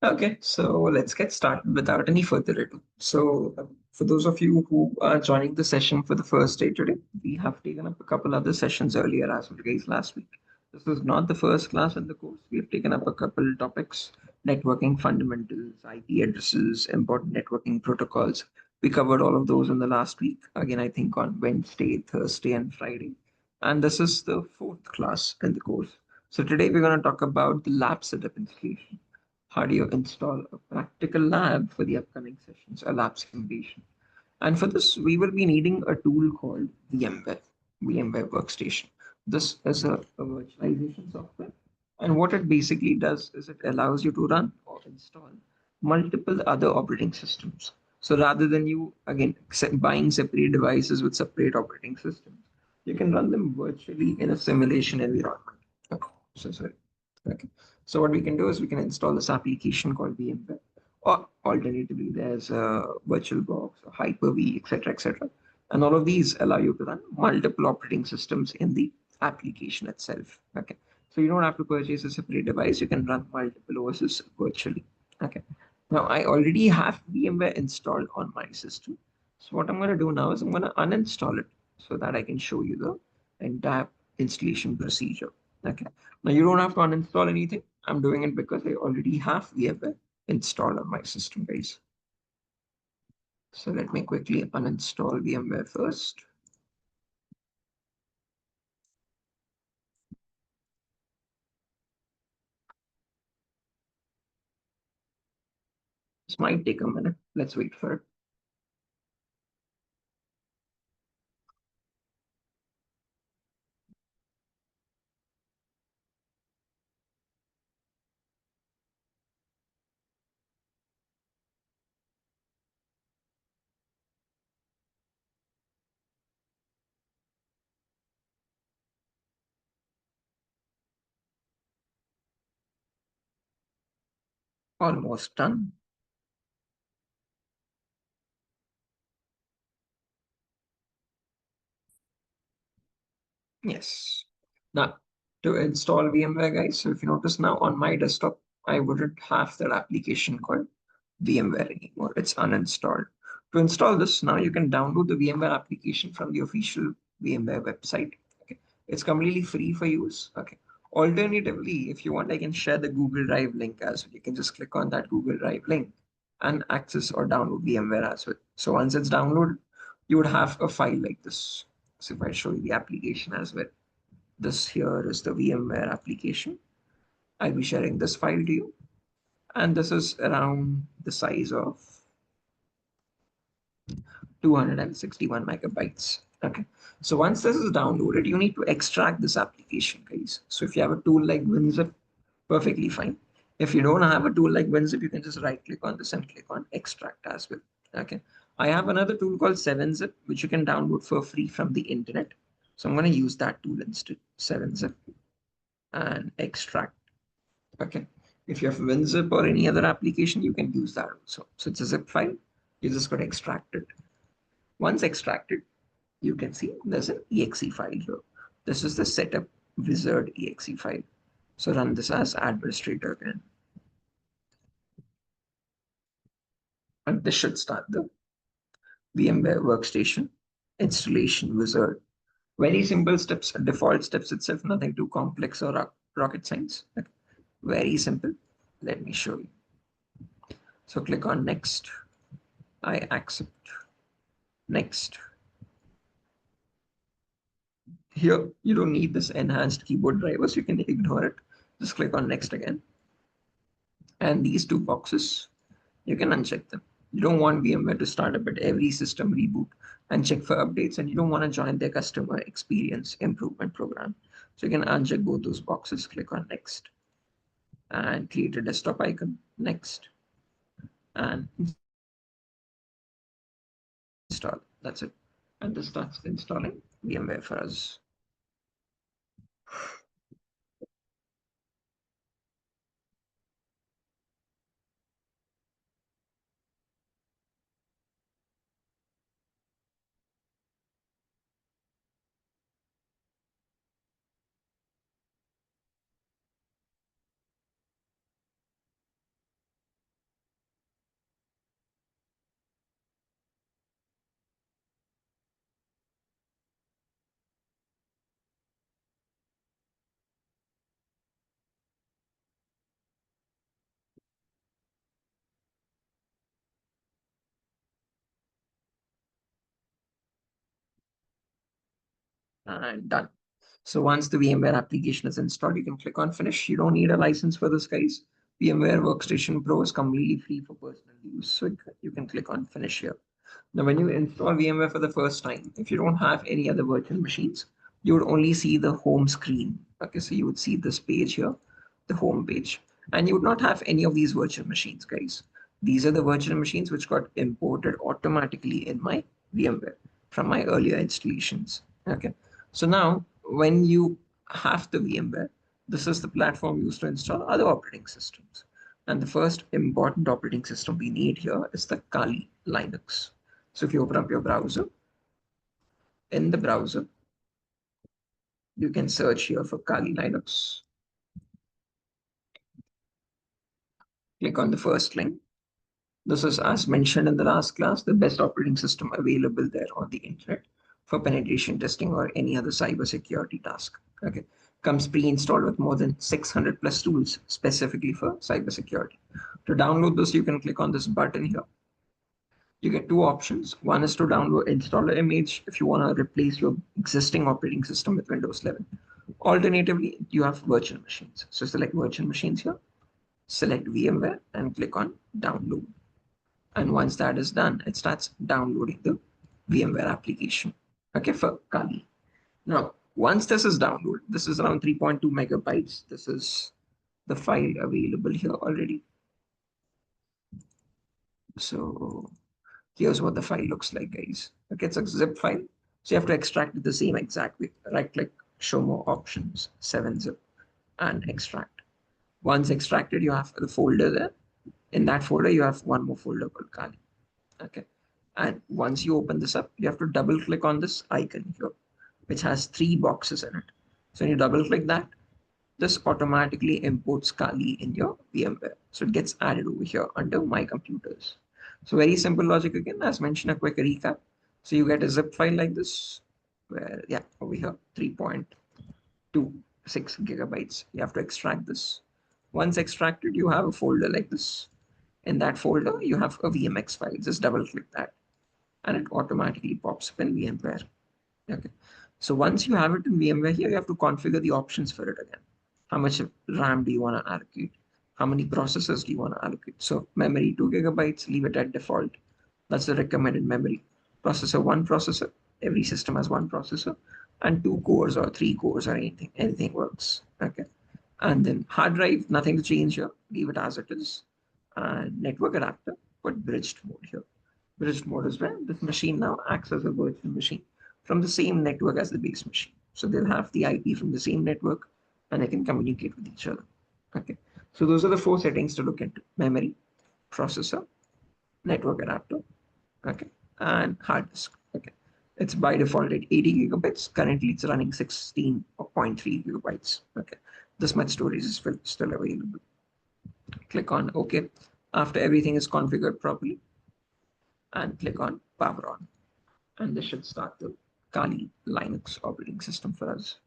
Okay, so let's get started without any further ado. For those of you who are joining the session for the first day today, we have taken up a couple other sessions earlier as well, guys, last week. This is not the first class in the course. We have taken up a couple topics: networking fundamentals, IP addresses, important networking protocols. We covered all of those in the last week. Again, I think on Wednesday, Thursday, and Friday. And this is the fourth class in the course. So today we're going to talk about the lab setup installation. How do you install a practical lab for the upcoming sessions, a lab simulation? And for this, we will be needing a tool called VMware Workstation. This is a virtualization software. And what it basically does is it allows you to run or install multiple other operating systems. So rather than you, again, buying separate devices with separate operating systems, you can run them virtually in a simulation environment. Okay. Sorry. Okay. So what we can do is we can install this application called VMware, or alternatively, there's a VirtualBox, a Hyper-V, etc., etc. And all of these allow you to run multiple operating systems in the application itself. Okay. So you don't have to purchase a separate device. You can run multiple OSs virtually. Okay. Now I already have VMware installed on my system. So what I'm going to do now is I'm going to uninstall it so that I can show you the entire installation procedure. Okay. Now you don't have to uninstall anything. I'm doing it because I already have VMware installed on my system, guys. So let me quickly uninstall VMware first. This might take a minute. Let's wait for it. Almost done. Yes. Now, to install VMware, guys, so if you notice now on my desktop, I wouldn't have that application called VMware anymore. It's uninstalled. To install this, now you can download the VMware application from the official VMware website. Okay. It's completely free for use. Okay. Alternatively, if you want, I can share the Google Drive link as well. You can just click on that Google Drive link and access or download VMware as well. So once it's downloaded, you would have a file like this. So if I show you the application as well, this here is the VMware application. I'll be sharing this file to you. And this is around the size of 261 megabytes. Okay. So once this is downloaded, you need to extract this application, guys. So if you have a tool like WinZip, perfectly fine. If you don't have a tool like WinZip, you can just right click on this and click on extract as well. Okay. I have another tool called 7-Zip, which you can download for free from the internet. So I'm going to use that tool instead, 7-Zip, and extract. Okay. If you have WinZip or any other application, you can use that also. So it's a zip file. You just got to extract it. Once extracted, you can see there's an exe file here. This is the setup wizard exe file. So run this as administrator again. And this should start the VMware workstation installation wizard. Very simple steps, default steps itself, nothing too complex or rocket science. Very simple. Let me show you. So click on next. I accept. Next. Here, you don't need this enhanced keyboard driver, so you can ignore it. Just click on next again. And these two boxes, you can uncheck them. You don't want VMware to start up at every system reboot and check for updates, and you don't want to join their customer experience improvement program. So you can uncheck both those boxes, click on next, and create a desktop icon, next, and install. That's it. And this starts installing VMware for us. and done. So once the VMware application is installed, you can click on finish. You don't need a license for this, guys. VMware Workstation Pro is completely free for personal use. So you can click on finish here. Now, when you install VMware for the first time, if you don't have any other virtual machines, you would only see the home screen. Okay, so you would see this page here, the home page, and you would not have any of these virtual machines, guys. These are the virtual machines which got imported automatically in my VMware from my earlier installations. Okay, so now when you have the VMware, this is the platform used to install other operating systems. And the first important operating system we need here is the Kali Linux. So if you open up your browser, in the browser, you can search here for Kali Linux. Click on the first link. This is, as mentioned in the last class, the best operating system available there on the internet for penetration testing or any other cybersecurity task. Okay, comes pre-installed with more than 600 plus tools specifically for cybersecurity. To download this, you can click on this button here. You get two options. One is to download installer image if you want to replace your existing operating system with Windows 11. Alternatively, you have virtual machines. So select virtual machines here, select VMware and click on download. And once that is done, it starts downloading the VMware application, okay, for Kali. Now, once this is downloaded, this is around 3.2 megabytes. This is the file available here already. So here's what the file looks like, guys. Okay, it's a zip file. So you have to extract it the same exact way. Right click, show more options, 7-zip, and extract. Once extracted, you have the folder there. In that folder, you have one more folder called Kali. Okay. And once you open this up, you have to double click on this icon here, which has 3 boxes in it. So when you double click that, this automatically imports Kali in your VMware. So it gets added over here under My Computers. So very simple logic again, as mentioned, a quick recap. So you get a zip file like this, where, yeah, over here, 3.26 gigabytes. You have to extract this. Once extracted, you have a folder like this. In that folder, you have a VMX file. Just double click that and it automatically pops up in VMware. Okay. So once you have it in VMware here, you have to configure the options for it again. How much RAM do you want to allocate? How many processors do you want to allocate? So memory 2 gigabytes, leave it at default. That's the recommended memory. Processor, one processor. Every system has one processor. And 2 cores or 3 cores or anything works. Okay. And then hard drive, nothing to change here. Leave it as it is. And network adapter, put bridged mode here. Bridged mode is where this machine now acts as a virtual machine from the same network as the base machine. So they'll have the IP from the same network and they can communicate with each other. Okay. So those are the 4 settings to look into: memory, processor, network adapter, okay, and hard disk. Okay. It's by default at 80 gigabytes. Currently, it's running 16.3 gigabytes. Okay. This much storage is still available. Click on OK after everything is configured properly and click on power on. And this should start the Kali Linux operating system for us.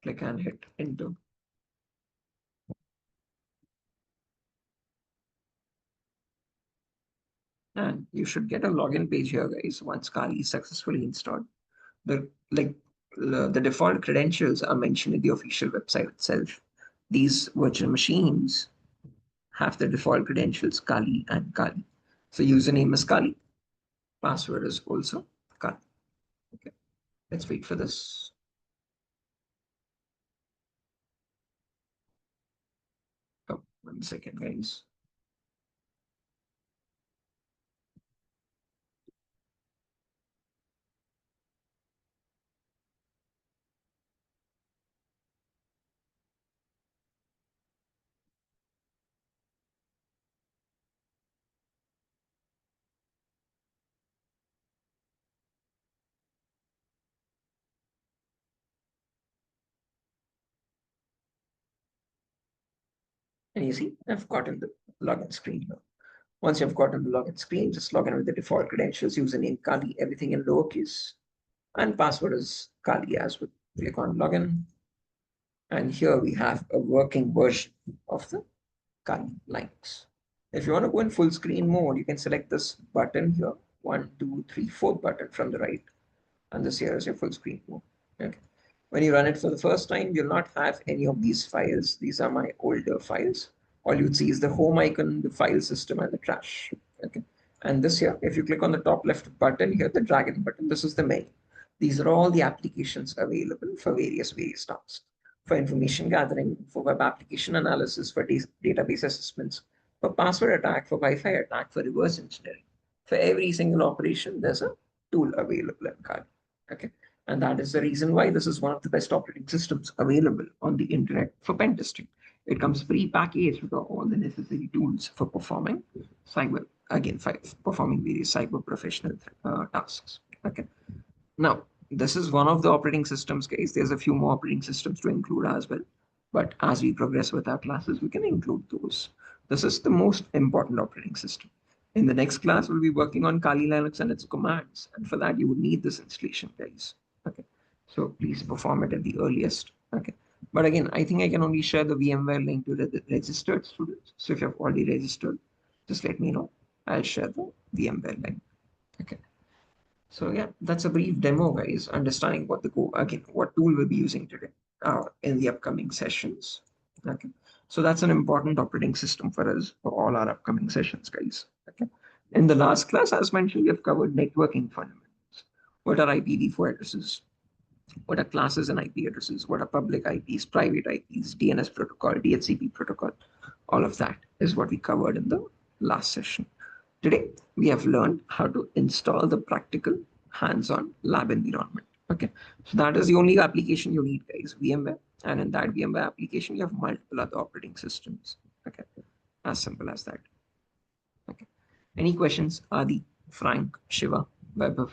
Click and hit enter. And you should get a login page here, guys, once Kali is successfully installed. The default credentials are mentioned in the official website itself. These virtual machines have the default credentials Kali and Kali. So username is Kali, password is also Kali. Okay, let's wait for this. Oh, 1 second, guys. And you see, I've gotten the login screen here. Once you've gotten the login screen, just log in with the default credentials, username Kali, everything in lowercase, and password is Kali as well. Click on login, and here we have a working version of the Kali Linux. If you want to go in full screen mode, you can select this button here, 1, 2, 3, 4th button from the right. And this here is your full screen mode. Okay. When you run it for the first time, you'll not have any of these files. These are my older files. All you'd see is the home icon, the file system, and the trash. Okay. And this here, if you click on the top left button here, the dragon button, this is the menu. These are all the applications available for various tasks. For information gathering, for web application analysis, for database assessments, for password attack, for Wi-Fi attack, for reverse engineering. For every single operation, there's a tool available in Kali. Okay. And that is the reason why this is one of the best operating systems available on the internet for pen testing. It comes pre-packaged with all the necessary tools for performing cyber, again, performing various cyber professional tasks. Okay. Now, this is one of the operating systems, guys. There's a few more operating systems to include as well. But as we progress with our classes, we can include those. This is the most important operating system. In the next class, we'll be working on Kali Linux and its commands. And for that, you would need this installation, guys. Okay. So please perform it at the earliest. Okay. But again, I think I can only share the VMware link to the registered students. So if you have already registered, just let me know. I'll share the VMware link. Okay. So yeah, that's a brief demo, guys, understanding what what tool we'll be using today in the upcoming sessions. Okay. So that's an important operating system for us for all our upcoming sessions, guys. Okay. In the last class, as mentioned, we have covered networking fundamentals. What are IPv4 addresses? What are classes and IP addresses? What are public IPs, private IPs, DNS protocol, DHCP protocol? All of that is what we covered in the last session. Today, we have learned how to install the practical hands-on lab environment. Okay, so that is the only application you need, guys, VMware. And in that VMware application, you have multiple other operating systems. Okay, as simple as that. Okay, any questions? Adi, Frank, Shiva, Vaibhav?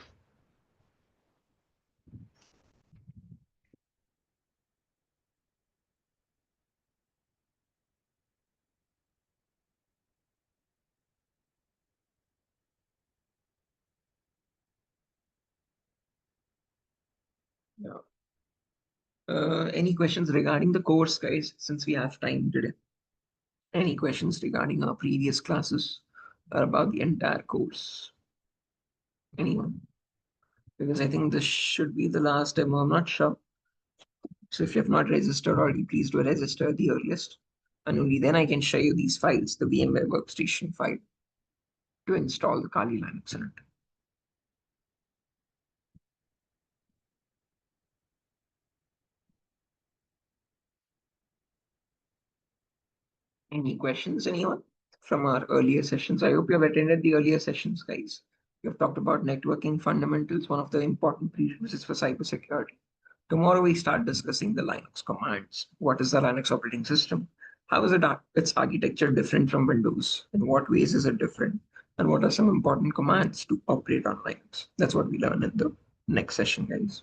Yeah. Any questions regarding the course, guys, since we have time today? Any questions regarding our previous classes or about the entire course? Anyone? Because I think this should be the last demo. I'm not sure. So if you have not registered already, please do register at the earliest. And only then I can show you these files, the VMware workstation file to install the Kali Linux in it. Any questions, anyone from our earlier sessions? I hope you have attended the earlier sessions, guys. We have talked about networking fundamentals, one of the important prerequisites for cybersecurity. Tomorrow we start discussing the Linux commands. What is the Linux operating system? How is its architecture different from Windows? In what ways is it different? And what are some important commands to operate on Linux? That's what we learn in the next session, guys.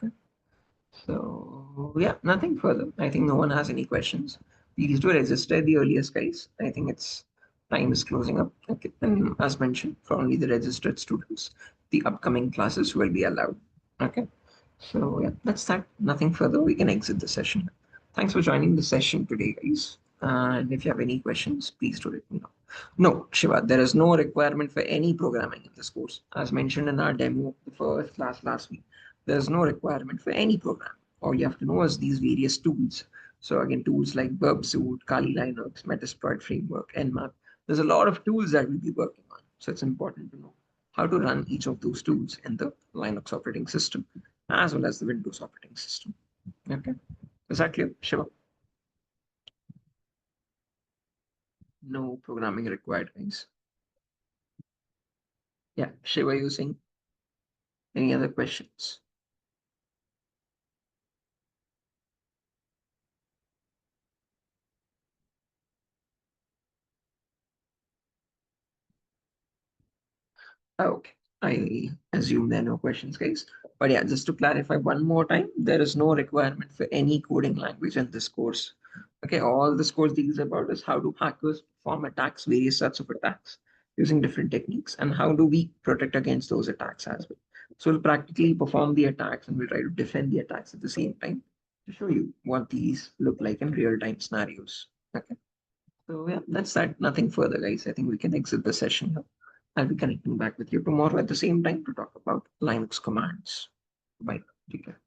Okay. So yeah, nothing further. I think no one has any questions. Please do register the earliest, guys. I think it's time is closing up. Okay. And as mentioned, for only the registered students, the upcoming classes will be allowed. Okay. So yeah, that's that. Nothing further. We can exit the session. Thanks for joining the session today, guys. And if you have any questions, please do let me know. No, Shiva, there is no requirement for any programming in this course. As mentioned in our demo, the first class last week, there's no requirement for any program. All you have to know is these various tools. So again, tools like Burbsuit, Kali Linux, Metasploit Framework, Nmap. There's a lot of tools that we'll be working on. So it's important to know how to run each of those tools in the Linux operating system as well as the Windows operating system. Okay, is that clear, Shiva? No programming required, guys. Yeah, Shiva, using any other questions? Okay, I assume there are no questions, guys. But yeah, just to clarify one more time, there is no requirement for any coding language in this course. Okay, all this course deals about is how do hackers perform attacks, various sorts of attacks using different techniques, and how do we protect against those attacks as well. So we'll practically perform the attacks and we'll try to defend the attacks at the same time to show you what these look like in real-time scenarios. Okay. So yeah, that's that. Nothing further, guys. I think we can exit the session here. I'll be connecting back with you tomorrow at the same time to talk about Linux commands. Bye. Take care.